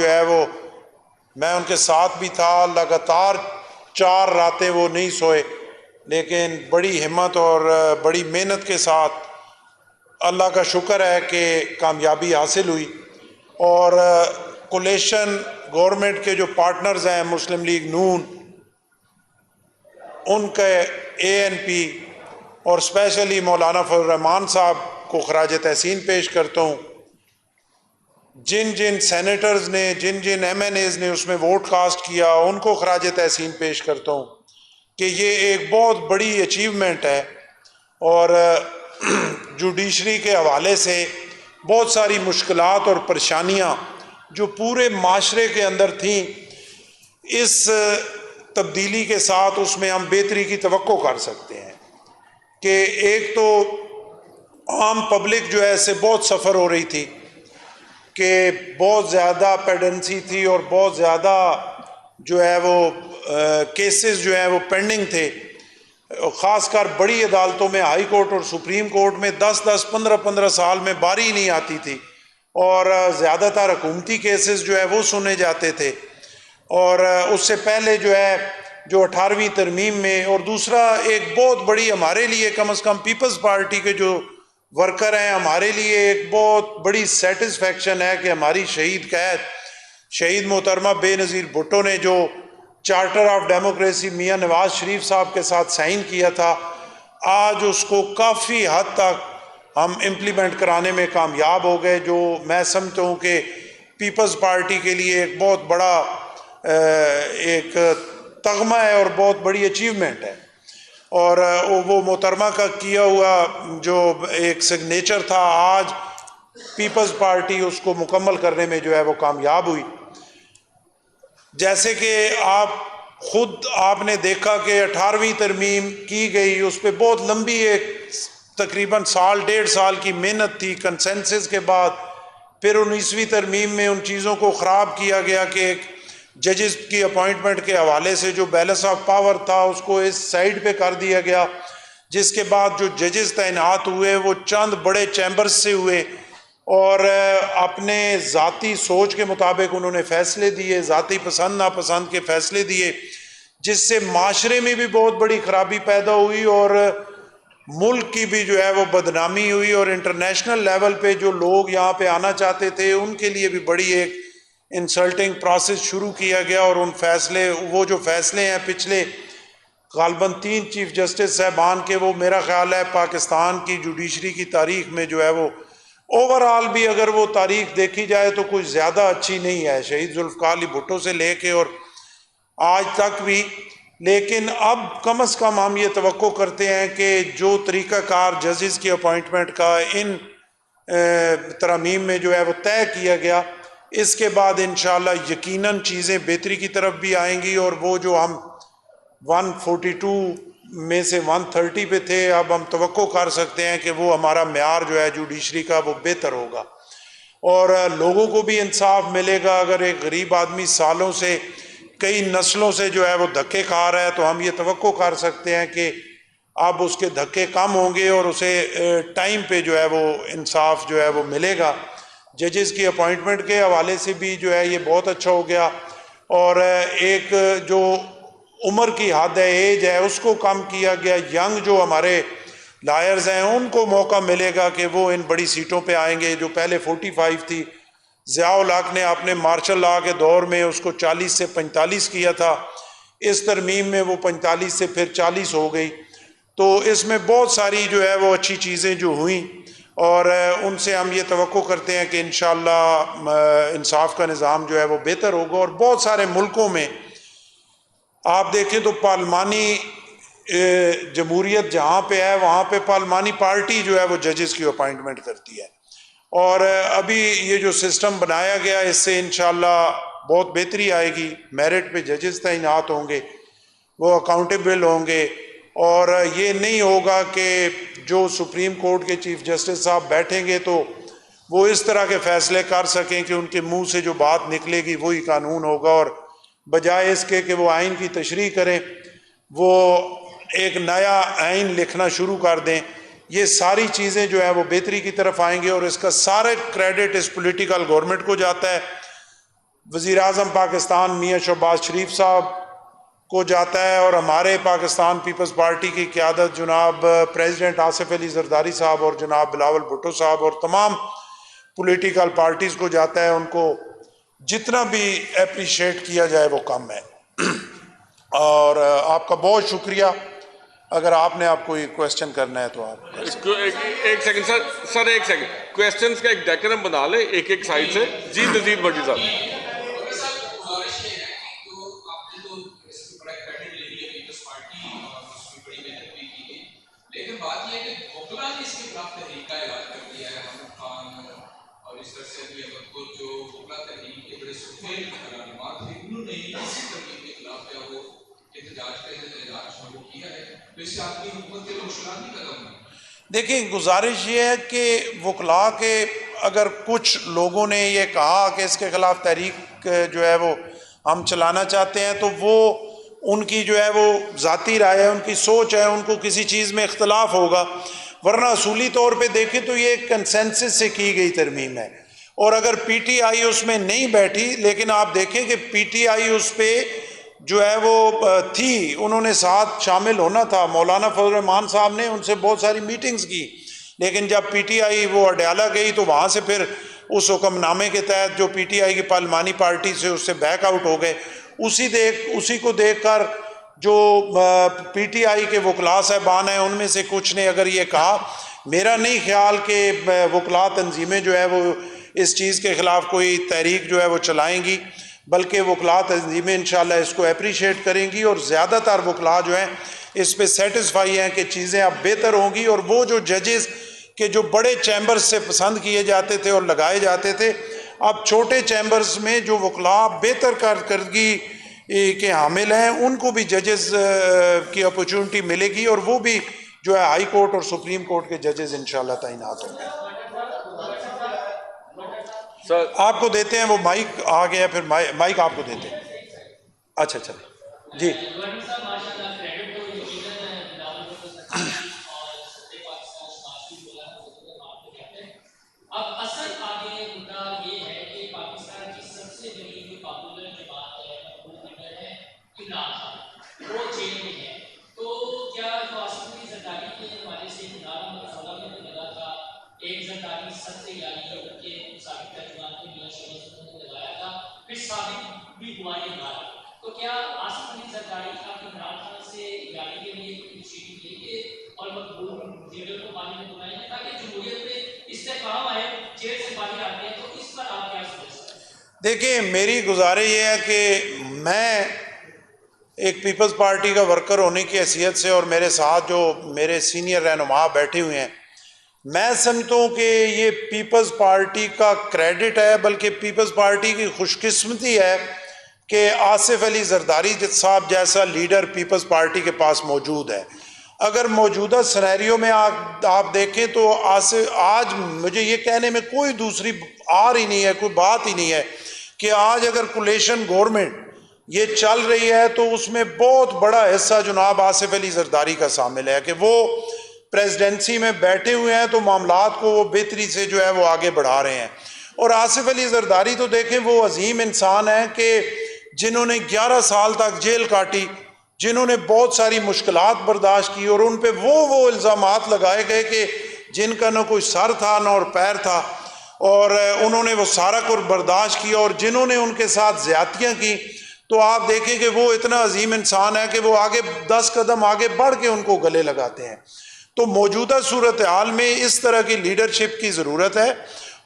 جو ہے وہ میں ان کے ساتھ بھی تھا، لگاتار 4 راتیں وہ نہیں سوئے، لیکن بڑی ہمت اور بڑی محنت کے ساتھ اللہ کا شکر ہے کہ کامیابی حاصل ہوئی۔ اور کولیشن گورنمنٹ کے جو پارٹنرز ہیں مسلم لیگ نون، ان کے ANP اور اسپیشلی مولانا فضل الرحمان صاحب کو خراج تحسین پیش کرتا ہوں۔ جن جن سینیٹرز نے، جن جن MNAs نے اس میں ووٹ کاسٹ کیا، ان کو خراج تحسین پیش کرتا ہوں کہ یہ ایک بہت بڑی اچیومنٹ ہے۔ اور جوڈیشری کے حوالے سے بہت ساری مشکلات اور پریشانیاں جو پورے معاشرے کے اندر تھیں، اس تبدیلی کے ساتھ اس میں ہم بہتری کی توقع کر سکتے ہیں کہ ایک تو عام پبلک جو ہے اس سے بہت سفر ہو رہی تھی کہ بہت زیادہ پیڈنسی تھی اور بہت زیادہ جو ہے وہ کیسز جو ہیں وہ پینڈنگ تھے، خاص کر بڑی عدالتوں میں، ہائی کورٹ اور سپریم کورٹ میں 10 15 سال میں باری نہیں آتی تھی، اور زیادہ تر حکومتی کیسز جو ہے وہ سنے جاتے تھے۔ اور اس سے پہلے جو ہے جو 18ویں ترمیم میں، اور دوسرا ایک بہت بڑی ہمارے لیے، کم از کم پیپلز پارٹی کے جو ورکر ہیں، ہمارے لیے ایک بہت بڑی سیٹسفیکشن ہے کہ ہماری شہید قید شہید محترمہ بے نظیر بھٹو نے جو charter of democracy Mian Nawaz Sharif صاحب کے ساتھ سائن کیا تھا، آج اس کو کافی حد تک ہم امپلیمنٹ کرانے میں کامیاب ہو گئے، جو میں سمجھتا ہوں کہ پیپلز پارٹی کے لیے ایک بہت بڑا ایک تغمہ ہے اور بہت بڑی اچیومنٹ ہے۔ اور وہ محترمہ کا کیا ہوا جو ایک سگنیچر تھا، آج پیپلز پارٹی اس کو مکمل کرنے میں جو ہے وہ کامیاب ہوئی۔ جیسے کہ آپ نے دیکھا کہ 18ویں ترمیم کی گئی، اس پہ بہت لمبی ایک تقریباً 1.5 سال کی محنت تھی کنسنسس کے بعد۔ پھر 19ویں ترمیم میں ان چیزوں کو خراب کیا گیا کہ ایک ججز کی اپوائنٹمنٹ کے حوالے سے جو بیلنس آف پاور تھا اس کو اس سائڈ پہ کر دیا گیا، جس کے بعد جو ججز تعینات ہوئے وہ چند بڑے چیمبرز سے ہوئے، اور اپنے ذاتی سوچ کے مطابق انہوں نے فیصلے دیے، ذاتی پسند ناپسند کے فیصلے دیے، جس سے معاشرے میں بھی بہت بڑی خرابی پیدا ہوئی اور ملک کی بھی جو ہے وہ بدنامی ہوئی، اور انٹرنیشنل لیول پہ جو لوگ یہاں پہ آنا چاہتے تھے ان کے لیے بھی بڑی ایک انسلٹنگ پروسیس شروع کیا گیا۔ اور وہ جو فیصلے ہیں پچھلے غالباً 3 چیف جسٹس صاحبان کے، وہ میرا خیال ہے پاکستان کی جوڈیشری کی تاریخ میں جو ہے وہ اوورآل بھی اگر وہ تاریخ دیکھی جائے تو کچھ زیادہ اچھی نہیں ہے، شہید ذوالفقار علی بھٹو سے لے کے اور آج تک بھی۔ لیکن اب کم از کم ہم یہ توقع کرتے ہیں کہ جو طریقہ کار ججز کی اپوائنٹمنٹ کا ان ترامیم میں جو ہے وہ طے کیا گیا، اس کے بعد انشاءاللہ یقیناً چیزیں بہتری کی طرف بھی آئیں گی، اور وہ جو ہم 142 میں سے 130 پہ تھے، اب ہم توقع کر سکتے ہیں کہ وہ ہمارا معیار جو ہے جوڈیشری کا وہ بہتر ہوگا، اور لوگوں کو بھی انصاف ملے گا۔ اگر ایک غریب آدمی سالوں سے، کئی نسلوں سے جو ہے وہ دھکے کھا رہا ہے، تو ہم یہ توقع کر سکتے ہیں کہ اب اس کے دھکے کم ہوں گے اور اسے ٹائم پہ جو ہے وہ انصاف جو ہے وہ ملے گا۔ ججز کی اپوائنٹمنٹ کے حوالے سے بھی جو ہے یہ بہت اچھا ہو گیا، اور ایک جو عمر کی حد ہے، ایج ہے، اس کو کم کیا گیا۔ ینگ جو ہمارے لائرز ہیں ان کو موقع ملے گا کہ وہ ان بڑی سیٹوں پہ آئیں گے، جو پہلے 45 تھی۔ ضیاء الحق نے اپنے مارشل لاء کے دور میں اس کو 40 سے 45 کیا تھا، اس ترمیم میں وہ 45 سے پھر 40 ہو گئی۔ تو اس میں بہت ساری جو ہے وہ اچھی چیزیں جو ہوئیں، اور ان سے ہم یہ توقع کرتے ہیں کہ انشاءاللہ انصاف کا نظام جو ہے وہ بہتر ہوگا۔ اور بہت سارے ملکوں میں آپ دیکھیں تو پارلیمانی جمہوریت جہاں پہ ہے وہاں پہ پارلیمانی پارٹی جو ہے وہ ججز کی اپوائنٹمنٹ کرتی ہے، اور ابھی یہ جو سسٹم بنایا گیا اس سے انشاءاللہ بہت بہتری آئے گی۔ میرٹ پہ ججز تعینات ہوں گے، وہ اکاؤنٹیبل ہوں گے، اور یہ نہیں ہوگا کہ جو سپریم کورٹ کے چیف جسٹس صاحب بیٹھیں گے تو وہ اس طرح کے فیصلے کر سکیں کہ ان کے منہ سے جو بات نکلے گی وہی قانون ہوگا، اور بجائے اس کے کہ وہ آئین کی تشریح کریں وہ ایک نیا آئین لکھنا شروع کر دیں۔ یہ ساری چیزیں جو ہیں وہ بہتری کی طرف آئیں گے، اور اس کا سارے کریڈٹ اس پولیٹیکل گورنمنٹ کو جاتا ہے۔ وزیر اعظم پاکستان میاں شہباز شریف صاحب کو جاتا ہے، اور ہمارے پاکستان پیپلز پارٹی کی قیادت جناب پریزیڈنٹ آصف علی زرداری صاحب اور جناب بلاول بھٹو صاحب اور تمام پولیٹیکل پارٹیز کو جاتا ہے. ان کو جتنا بھی اپریشیٹ کیا جائے وہ کم ہے. اور آپ کا بہت شکریہ. اگر آپ نے کوئی کویسچن کرنا ہے تو آپ ایک سیکنڈ سر ایک سیکنڈ کویسچنز کا ایک ڈیکرم بنا لے ایک سائڈ سے. جی نذیر بھٹی صاحب. لیکن بات یہ ہے کہ وکلا نے اس کے خلاف تحریک کا اعلان کر دیا ہے. محمد خان اور اس طرح سے ابھی احمد جو وکلا تحریک کے بڑے سفید رہنما تھے، انہوں نے اسی تحریک کے خلاف جو وہ احتجاج کا اعلان شروع کیا ہے. تو اس سے آپ کی حکومت کے روشنامی قدم ہے. دیکھیں، گزارش یہ ہے کہ وکلا کے اگر کچھ لوگوں نے یہ کہا کہ اس کے خلاف تحریک جو ہے وہ ہم چلانا چاہتے ہیں، تو وہ ان کی جو ہے وہ ذاتی رائے ہے، ان کی سوچ ہے، ان کو کسی چیز میں اختلاف ہوگا. ورنہ اصولی طور پہ دیکھیں تو یہ کنسنسس سے کی گئی ترمیم ہے. اور اگر پی ٹی آئی اس میں نہیں بیٹھی، لیکن آپ دیکھیں کہ پی ٹی آئی اس پہ جو ہے وہ تھی، انہوں نے ساتھ شامل ہونا تھا. مولانا فضل الرحمان صاحب نے ان سے بہت ساری میٹنگز کی، لیکن جب پی ٹی آئی وہ اڈیالہ گئی تو وہاں سے پھر اس حکم نامے کے تحت جو پی ٹی آئی کی پارلیمانی پارٹی سے اس سے بیک آؤٹ ہو گئے. اسی کو دیکھ کر جو پی ٹی آئی کے وکلاء صاحبان ہیں ان میں سے کچھ نے اگر یہ کہا، میرا نہیں خیال کہ وکلاء تنظیمیں جو ہے وہ اس چیز کے خلاف کوئی تحریک جو ہے وہ چلائیں گی، بلکہ وکلاء تنظیمیں انشاءاللہ اس کو اپریشیٹ کریں گی. اور زیادہ تر وکلاء جو ہیں اس پہ سیٹسفائی ہیں کہ چیزیں اب بہتر ہوں گی. اور وہ جو ججز کے جو بڑے چیمبرز سے پسند کیے جاتے تھے اور لگائے جاتے تھے، اب چھوٹے چیمبرز میں جو وکلاء بہتر کارکردگی کے حامل ہیں ان کو بھی ججز کی اپرچونٹی ملے گی، اور وہ بھی جو ہے ہائی کورٹ اور سپریم کورٹ کے ججز انشاءاللہ تعینات ہوں گے. آپ کو دیتے ہیں وہ مائک آ گیا، پھر مائک آپ کو دیتے ہیں. اچھا جی. اب اصل آگے مدعا یہ ہے کہ پاکستان کی سب سے بڑی جو پاپولر جماعت ہے، مقبول لیڈر ہے عمران خان، وہ جیل میں ہے. تو کیا جو آصف علی زرداری کے حوالے سے ادارہ مقصودہ میں بھی لگا تھا، ایک زرداری سب سے یعنی ان کے سابق ترجمان کے میاں شہباز نے لگایا تھا، پھر ثابت بھی ہوا یہ نعرہ. تو کیا آصف علی زرداری آپ عمران خان سے یعنی کے لیے کوئی انیشیٹو لیں گے اور مقبول لیڈر کو پانی میں بلائیں گے تاکہ جمہوریت میں استحکام آئے، جیل سے باہر آتے ہیں؟ تو اس پر آپ کیا سمجھتے ہیں؟ دیکھیں، میری گزارش یہ ہے کہ میں ایک پیپلز پارٹی کا ورکر ہونے کی حیثیت سے اور میرے ساتھ جو میرے سینئر رہنما بیٹھے ہوئے ہیں، میں سمجھتا ہوں کہ یہ پیپلز پارٹی کا کریڈٹ ہے، بلکہ پیپلز پارٹی کی خوش قسمتی ہے کہ آصف علی زرداری صاحب جیسا لیڈر پیپلز پارٹی کے پاس موجود ہے. اگر موجودہ سینیریو میں آپ دیکھیں تو آج مجھے یہ کہنے میں کوئی دوسری ہی نہیں ہے، کوئی بات ہی نہیں ہے کہ آج اگر کولیشن گورنمنٹ یہ چل رہی ہے تو اس میں بہت بڑا حصہ جناب آصف علی زرداری کا شامل ہے کہ وہ پریزیڈنسی میں بیٹھے ہوئے ہیں، تو معاملات کو وہ بہتری سے جو ہے وہ آگے بڑھا رہے ہیں. اور آصف علی زرداری تو دیکھیں وہ عظیم انسان ہیں کہ جنہوں نے 11 سال تک جیل کاٹی، جنہوں نے بہت ساری مشکلات برداشت کی، اور ان پہ وہ الزامات لگائے گئے کہ جن کا نہ کوئی سر تھا نہ اور پیر تھا، اور انہوں نے وہ سارا کچھ برداشت کیا. اور جنہوں نے ان کے ساتھ زیادتیاں کی، تو آپ دیکھیں کہ وہ اتنا عظیم انسان ہے کہ وہ آگے 10 قدم آگے بڑھ کے ان کو گلے لگاتے ہیں. تو موجودہ صورتحال میں اس طرح کی لیڈرشپ کی ضرورت ہے،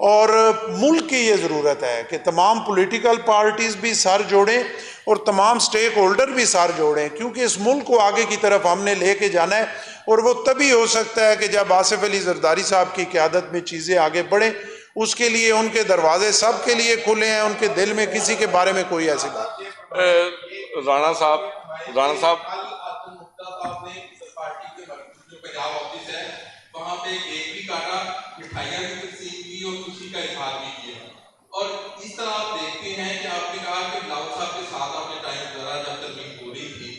اور ملک کی یہ ضرورت ہے کہ تمام پولیٹیکل پارٹیز بھی سر جوڑیں اور تمام سٹیک ہولڈر بھی سر جوڑیں، کیونکہ اس ملک کو آگے کی طرف ہم نے لے کے جانا ہے. اور وہ تبھی ہو سکتا ہے کہ جب آصف علی زرداری صاحب کی قیادت میں چیزیں آگے بڑھیں. اس کے لیے ان کے دروازے سب کے لیے کھلے ہیں، ان کے دل میں کسی کے بارے میں کوئی ایسی بات نہیں. رانا صاحب وہاں پہ کیک بھی کاٹا، مٹھائیاں بھی تقسیم کی اور خوشی کا اظہار بھی کیا. اور اس طرح آپ دیکھتے ہیں کہ آپ نے کہا کہ بلاول صاحب کے ساتھ آپ نے ٹائم گزارا جب ترمیم ہو رہی تھی.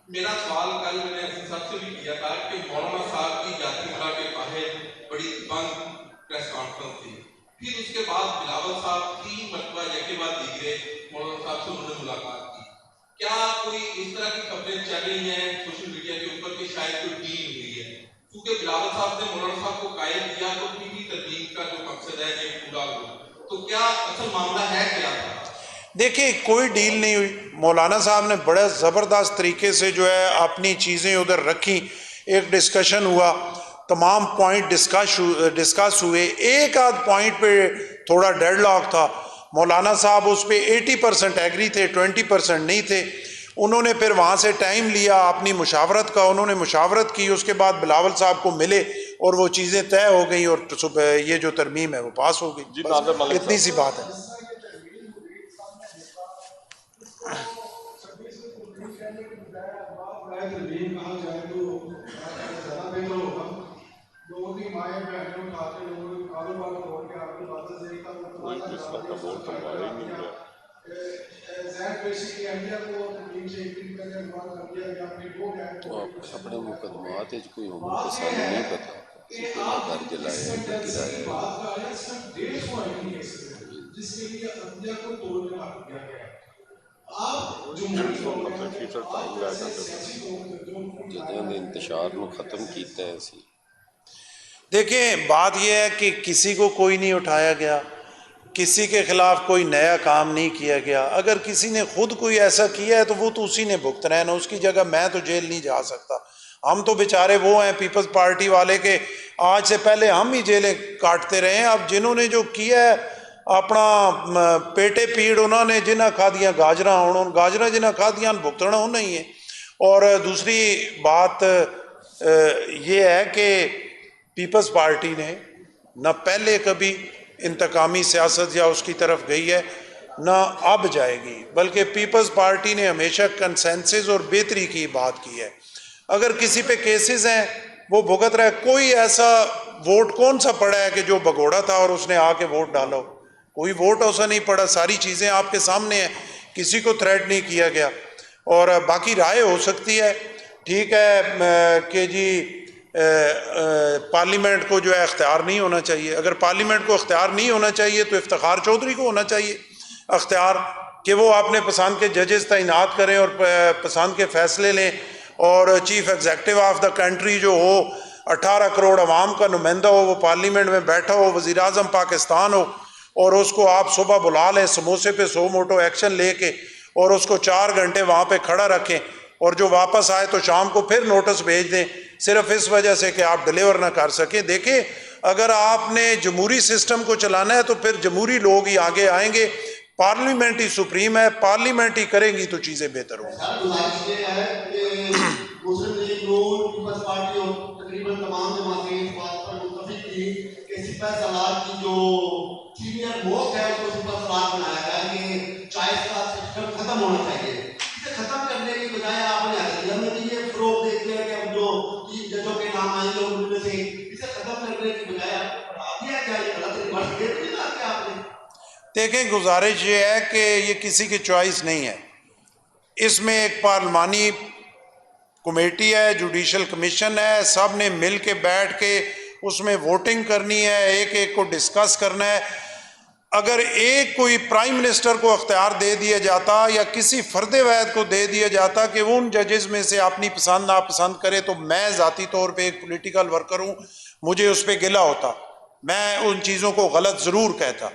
میرا سوال کل میں نے حسن صاحب سے بھی کیا تھا کہ مولانا صاحب کی جاتی خلا کے باہر بڑی بند پریس کانفرنس تھی پھر اس کے بعد بلاول صاحب 3 مرتبہ یکے بعد دیگرے مولانا صاحب سے انہوں نے ملاقات کی. کیا کوئی اس طرح کی خبریں چل رہی ہیں سوشل میڈیا کے اوپر کہ شاید کوئی ڈیل ہوئی ہے؟ کیونکہ بلاول صاحب نے مولانا صاحب کو قائل کیا تو پی ٹی ترتیب کا جو مقصد ہے یہ پورا ہوا. تو کیا اصل معاملہ ہے کیا تھا؟ دیکھیں کوئی ڈیل نہیں ہوئی. مولانا صاحب نے بڑے زبردست طریقے سے جو ہے اپنی چیزیں ادھر رکھی, ایک ڈسکشن ہوا, تمام پوائنٹ ڈسکس ہوئے. ایک آدھ پوائنٹ پہ تھوڑا ڈیڈ لاک تھا. مولانا صاحب اس پہ 80% ایگری تھے, 20% نہیں تھے. انہوں نے پھر وہاں سے ٹائم لیا اپنی مشاورت کا, انہوں نے مشاورت کی, اس کے بعد بلاول صاحب کو ملے اور وہ چیزیں طے ہو گئیں اور صبح یہ جو ترمیم ہے وہ پاس ہو گئی. بس اتنی سی بات ہے. تو اپنے مقدمات کوئی عمر پسند نہیں پتا گھر جلایا گرایا. جدوں نے انتشار نو ختم کیتا ہے سی. دیکھیں بات یہ ہے کہ کسی کو کوئی نہیں اٹھایا گیا, کسی کے خلاف کوئی نیا کام نہیں کیا گیا. اگر کسی نے خود کوئی ایسا کیا ہے تو وہ تو اسی نے بھگتنا ہے نا, اس کی جگہ میں تو جیل نہیں جا سکتا. ہم تو بیچارے وہ ہیں پیپلز پارٹی والے کے آج سے پہلے ہم ہی جیلیں کاٹتے رہے ہیں. اب جنہوں نے جو کیا ہے اپنا پیٹے پیڑ انہوں نے جنہیں کھا دیا گاجراں, انہوں گاجراں جنہیں کھا دیا بھگتنا ہونا ہی ہے. اور دوسری بات یہ ہے کہ پیپلز پارٹی نے نہ پہلے کبھی انتقامی سیاست یا اس کی طرف گئی ہے نہ اب جائے گی, بلکہ پیپلز پارٹی نے ہمیشہ کنسنسس اور بہتری کی بات کی ہے. اگر کسی پہ کیسز ہیں وہ بھگت رہا ہے. کوئی ایسا ووٹ کون سا پڑا ہے کہ جو بگوڑا تھا اور اس نے آ کے ووٹ ڈالا ہو؟ کوئی ووٹ ایسا نہیں پڑا. ساری چیزیں آپ کے سامنے ہیں, کسی کو تھریٹ نہیں کیا گیا. اور باقی رائے ہو سکتی ہے, ٹھیک ہے کہ جی پارلیمنٹ کو جو ہے اختیار نہیں ہونا چاہیے. اگر پارلیمنٹ کو اختیار نہیں ہونا چاہیے تو افتخار چودھری کو ہونا چاہیے اختیار کہ وہ اپنے پسند کے ججز تعینات کریں اور پسند کے فیصلے لیں. اور chief executive of the country جو ہو 18 کروڑ عوام کا نمائندہ ہو, وہ پارلیمنٹ میں بیٹھا ہو, وزیر اعظم پاکستان ہو, اور اس کو آپ صبح بلا لیں سموسے پہ 100 موٹو ایکشن لے کے اور اس کو 4 گھنٹے وہاں پہ کھڑا رکھیں اور جو واپس آئے تو شام کو پھر نوٹس بھیج دیں صرف اس وجہ سے کہ آپ ڈیلیور نہ کر سکیں. دیکھیں اگر آپ نے جمہوری سسٹم کو چلانا ہے تو پھر جمہوری لوگ ہی آگے آئیں گے. پارلیمنٹ ہی سپریم ہے, پارلیمنٹ ہی کریں گی تو چیزیں بہتر ہوں گی. مسلم لیگ نون پیپلز پارٹی اور تقریباً تمام جماعتیں اس بات پر متفق تھی کہ سپہ سالار کی جو سینئر موسٹ ہے اس کو سپہ سالار بنایا جائے کہ 40 کا سسٹم ختم ہونا چاہیے. اسے ختم کرنے کی بجائے آپ نے عدلیہ میں بھی یہ فروغ دیتے ہیں کہ اب جو 3 ججوں کے نام آئیں گے ان میں سے اسے ختم کرنے کی بجائے آپ بڑھا دیا جائے. غلط ریورس دے دیا کہ آپ نے. دیکھیں گزارش یہ ہے کہ یہ کسی کی چوائس نہیں ہے. اس میں ایک پارلیمانی کمیٹی ہے, جوڈیشل کمیشن ہے, سب نے مل کے بیٹھ کے اس میں ووٹنگ کرنی ہے, ایک ایک کو ڈسکس کرنا ہے. اگر ایک کوئی پرائم منسٹر کو اختیار دے دیا جاتا یا کسی فرد واحد کو دے دیا جاتا کہ وہ ان ججز میں سے اپنی پسند ناپسند کرے تو میں ذاتی طور پہ ایک پولیٹیکل ورکر ہوں, مجھے اس پہ گلہ ہوتا, میں ان چیزوں کو غلط ضرور کہتا.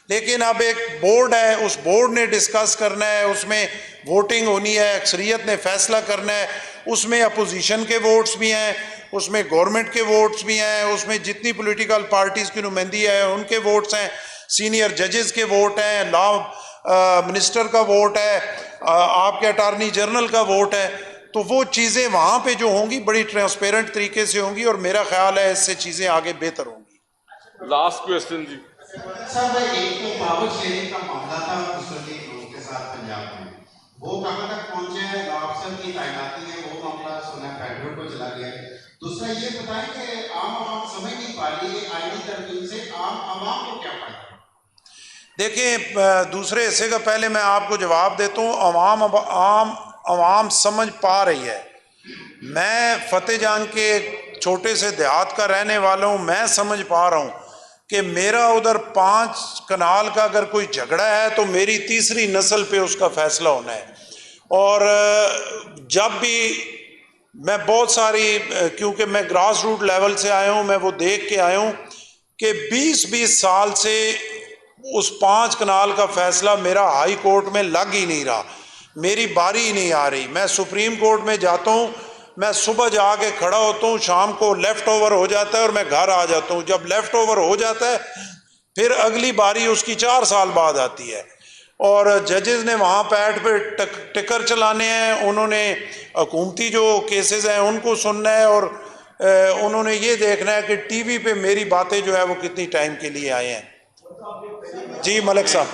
لیکن اب ایک بورڈ ہے, اس بورڈ نے ڈسکس کرنا ہے, اس میں ووٹنگ ہونی ہے, اکثریت نے فیصلہ کرنا ہے, اس میں اپوزیشن کے ووٹس بھی ہیں, اس میں گورنمنٹ کے ووٹس بھی ہیں, اس میں جتنی پولیٹیکل پارٹیز کی نمائندگی ہے ان کے ووٹس ہیں, سینئر ججز کے ووٹ ہیں, لا منسٹر کا ووٹ ہے, آپ کے اٹارنی جنرل کا ووٹ ہے. تو وہ چیزیں وہاں پہ جو ہوں گی بڑی ٹرانسپیرنٹ طریقے سے ہوں گی اور میرا خیال ہے اس سے چیزیں آگے بہتر ہوں گی. لاسٹ کویسچن جی. صاحب ایک تو پاور شیئرنگ کا معاملہ تھا مسلم لوگوں کے ساتھ پنجاب میں, وہ کہاں تک پہنچے ہیں؟ افسر کی تعیناتی ہے وہ معاملہ سونا فیڈرل کو چلا گیا ہے. دوسرا یہ بتائیں کہ عام عوام سمجھ نہیں پا رہی ہے آئینی ترمیم سے عام عوام کو کیا فائدہ؟ دیکھیں دوسرے حصے کا پہلے میں آپ کو جواب دیتا ہوں. عوام سمجھ پا رہی ہے. میں فتح جان کے چھوٹے سے دیہات کا رہنے والا ہوں, میں سمجھ پا رہا ہوں کہ میرا ادھر 5 کنال کا اگر کوئی جھگڑا ہے تو میری تیسری نسل پہ اس کا فیصلہ ہونا ہے. اور جب بھی میں بہت ساری، کیونکہ میں گراس روٹ لیول سے آیا ہوں، میں وہ دیکھ کے آیا ہوں کہ 20 سال سے اس 5 کنال کا فیصلہ میرا ہائی کورٹ میں لگ ہی نہیں رہا، میری باری ہی نہیں آ رہی. میں سپریم کورٹ میں جاتا ہوں، میں صبح جا کے کھڑا ہوتا ہوں، شام کو لیفٹ اوور ہو جاتا ہے اور میں گھر آ جاتا ہوں. جب لیفٹ اوور ہو جاتا ہے پھر اگلی باری اس کی 4 سال بعد آتی ہے. اور ججز نے وہاں بیٹھ پہ ٹکر چلانے ہیں، انہوں نے حکومتی جو کیسز ہیں ان کو سننا ہے، اور انہوں نے یہ دیکھنا ہے کہ ٹی وی پہ میری باتیں جو ہے وہ کتنی ٹائم کے لیے آئے ہیں. جی ملک صاحب.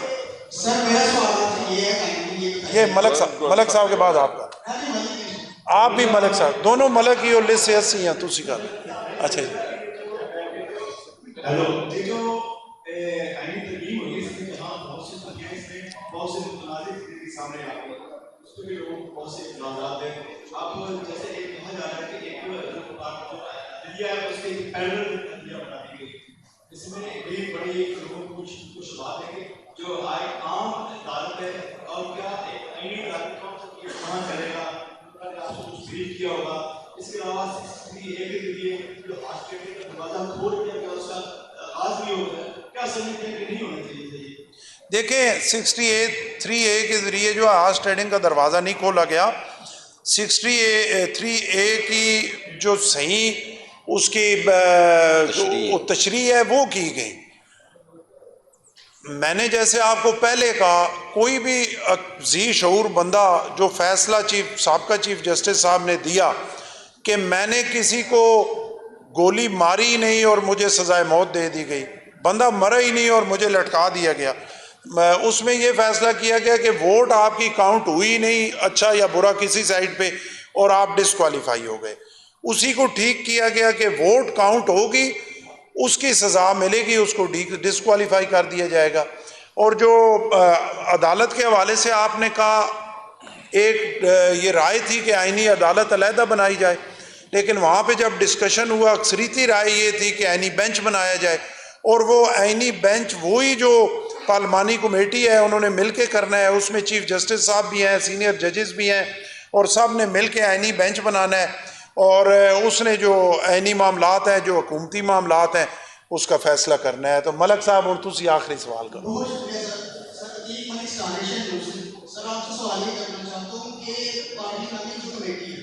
سر میرا سوال آپ سے یہ ہے کہ یہ ملک صاحب کے بعد آپ کا. آپ بھی ملک صاحب، دونوں ملک ہی اور لسٹ سے ہنسی ہیں تسی کا. اچھا جی. ہیلو، یہ جو آئینی ترمیم ہوئی اس میں جہاں بہت سے متنازع چیزیں سامنے آ گئی، اس پہ بھی لوگوں کو بہت سے اعتراضات ہیں. آپ جیسے ایک کہا جا رہا ہے کہ ایک عدلیہ ہے اس کے پیرل عدلیہ بنا دی گئی، اس میں ایک بڑی لوگوں کو کچھ بات ہے کہ جو عام عدالت ہے اور کیا ایک آئینی عدالت کہاں چلے گا، آپ کو کچھ بریف کیا ہوگا. اس کے علاوہ ایک کے لیے جو ہاسٹل کا دروازہ کھول دیا گیا اس کا آغاز بھی ہو گیا، کیا سمجھتے ہیں کہ نہیں ہونا چاہیے؟ دیکھیں 63A کے ذریعے جو آج ٹریڈنگ کا دروازہ نہیں کھولا گیا، 63A کی جو صحیح اس کی تشریح ہے وہ کی گئی. میں نے جیسے آپ کو پہلے کہا، کوئی بھی ذی شعور بندہ جو فیصلہ سابقہ چیف جسٹس صاحب نے دیا کہ میں نے کسی کو گولی ماری نہیں اور مجھے سزائے موت دے دی گئی، بندہ مرا ہی نہیں اور مجھے لٹکا دیا گیا، اس میں یہ فیصلہ کیا گیا کہ ووٹ آپ کی کاؤنٹ ہوئی نہیں، اچھا یا برا کسی سائڈ پہ، اور آپ ڈسکوالیفائی ہو گئے. اسی کو ٹھیک کیا گیا کہ ووٹ کاؤنٹ ہوگی، اس کی سزا ملے گی، اس کو ڈسکوالیفائی کر دیا جائے گا. اور جو عدالت کے حوالے سے آپ نے کہا، ایک یہ رائے تھی کہ آئینی عدالت علیحدہ بنائی جائے، لیکن وہاں پہ جب ڈسکشن ہوا اکثریتی رائے یہ تھی کہ آئینی بینچ بنایا جائے، اور وہ آئینی بینچ وہی جو پارلیمانی کمیٹی ہے انہوں نے مل کے کرنا ہے، اس میں چیف جسٹس صاحب بھی ہیں، سینئر ججز بھی ہیں، اور سب نے مل کے آئینی بینچ بنانا ہے، اور اس نے جو آئینی معاملات ہیں، جو حکومتی معاملات ہیں، اس کا فیصلہ کرنا ہے. تو ملک صاحب اور تسی آخری سوال کرو. بہت شکریہ سر. آپ سے سوال یہ کرنا چاہتا ہوں کہ پارلیمانی جو کمیٹی ہے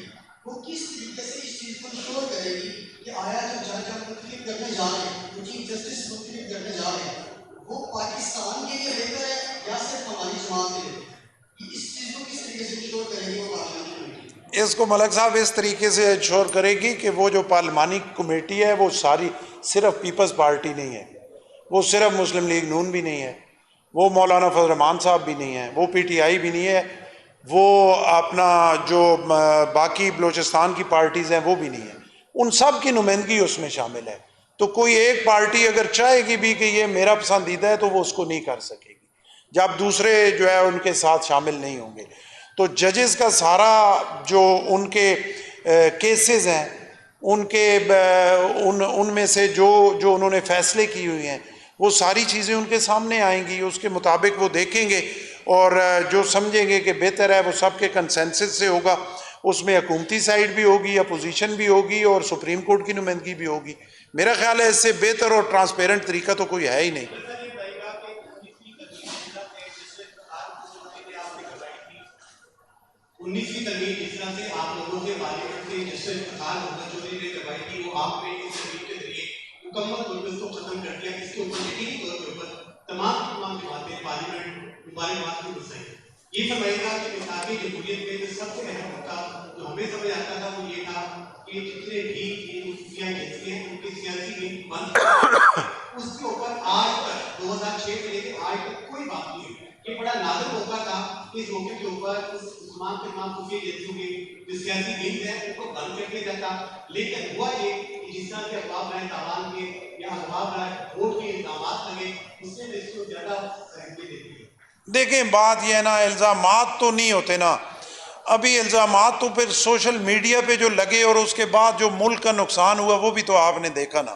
وہ کس طریقے سے اس چیز کو انشور کرے گی کہ آیا جو جج ہم منتخب کرنے جا رہے ہیں، جو چیف جسٹس منتخب کرنے جا رہے ہیں، وہ پاکستان کے لیے بہتر ہے یا صرف ہماری جماعت کے لیے؟ اس چیز کو کس طریقے سے انشور کرے گی وہ پارلیمانی کمیٹی؟ اس کو ملک صاحب اس طریقے سے انشور کرے گی کہ وہ جو پارلیمانی کمیٹی ہے وہ ساری صرف پیپلز پارٹی نہیں ہے، وہ صرف مسلم لیگ نون بھی نہیں ہے، وہ مولانا فضل الرحمان صاحب بھی نہیں ہیں، وہ پی ٹی آئی بھی نہیں ہے، وہ اپنا جو باقی بلوچستان کی پارٹیز ہیں وہ بھی نہیں ہیں. ان سب کی نمائندگی اس میں شامل ہے. تو کوئی ایک پارٹی اگر چاہے گی بھی کہ یہ میرا پسندیدہ ہے تو وہ اس کو نہیں کر سکے گی جب دوسرے جو ہے ان کے ساتھ شامل نہیں ہوں گے. تو ججز کا سارا جو ان کے کیسز ہیں، ان کے ان میں سے جو انہوں نے فیصلے کی ہوئی ہیں، وہ ساری چیزیں ان کے سامنے آئیں گی، اس کے مطابق وہ دیکھیں گے، اور جو سمجھیں گے کہ بہتر ہے وہ سب کے کنسنسس سے ہوگا. اس میں حکومتی سائڈ بھی ہوگی، اپوزیشن بھی ہوگی، اور سپریم کورٹ کی نمائندگی بھی ہوگی. میرا خیال ہے اس سے بہتر اور ٹرانسپیرنٹ طریقہ تو کوئی ہے ہی نہیں. 19ویں ترمیم جس طرح سے آپ لوگوں کے پارلیمنٹ سے جسٹس افتخار محمد چودھری نے کروائی تھی، وہ آپ نے اس ترمیم کے ذریعے مکمل طور پر اس کو ختم کر دیا، جس کے اوپر یقینی طور کے اوپر تمام جماعتیں پارلیمنٹ مبارکباد کی برسائی. یہ فرمائے گا کہ مثالی جمہوریت میں جو سب سے اہم نقطہ جو ہمیں سمجھ آتا تھا وہ یہ تھا کہ جتنے بھی یہ خفیہ ایجنسیاں ہیں ان کی سیاسی لنک بند اس کے اوپر آج تک 2006 سے لے کے آج تک کوئی بات نہیں ہوئی. یہ بڑا نادر موقع تھا کہ اس موقع کے اوپر تمام خفیہ ایجنسیوں کی جو سیاسی لنک ہے ان کو بند کر دیا جاتا. لیکن ہوا یہ کہ جس طرح کے احباب رائے تاوان کے یا احباب رائے ووٹ کے الزامات لگے، اس سے اس کو زیادہ ترقی دیتی ہے. دیکھیں بات یہ ہے نا، الزامات تو نہیں ہوتے نا. ابھی الزامات تو پھر سوشل میڈیا پہ جو لگے اور اس کے بعد جو ملک کا نقصان ہوا وہ بھی تو آپ نے دیکھا نا.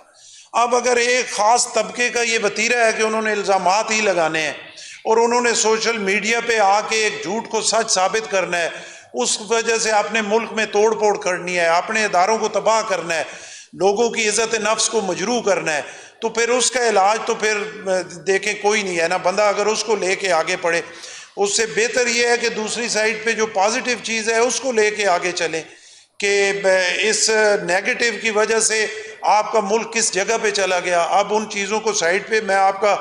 اب اگر ایک خاص طبقے کا یہ وتیرہ ہے کہ انہوں نے الزامات ہی لگانے ہیں اور انہوں نے سوشل میڈیا پہ آ کے ایک جھوٹ کو سچ ثابت کرنا ہے، اس وجہ سے اپنے ملک میں توڑ پھوڑ کرنی ہے، اپنے اداروں کو تباہ کرنا ہے، لوگوں کی عزت نفس کو مجروح کرنا ہے، تو پھر اس کا علاج تو پھر دیکھیں کوئی نہیں ہے نا، بندہ اگر اس کو لے کے آگے پڑھے، اس سے بہتر یہ ہے کہ دوسری سائڈ پہ جو پازیٹیو چیز ہے اس کو لے کے آگے چلیں کہ اس نیگیٹو کی وجہ سے آپ کا ملک کس جگہ پہ چلا گیا۔ اب ان چیزوں کو سائڈ پہ، میں آپ کا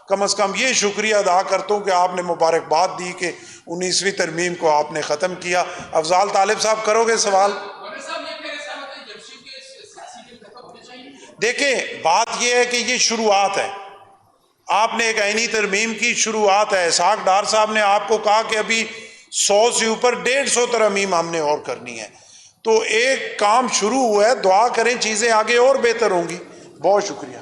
کم از کم یہ شکریہ ادا کرتا ہوں کہ آپ نے مبارکباد دی کہ 19ویں ترمیم کو آپ نے ختم کیا۔ افضال طالب صاحب کرو گے سوال؟ دیکھیں بات یہ ہے کہ یہ شروعات ہے، آپ نے ایک آئینی ترمیم کی شروعات ہے۔ اسحاق ڈار صاحب نے آپ کو کہا کہ ابھی 100 سے اوپر 150 ترامیم ہم نے اور کرنی ہے، تو ایک کام شروع ہوا ہے، دعا کریں چیزیں آگے اور بہتر ہوں گی۔ بہت شکریہ۔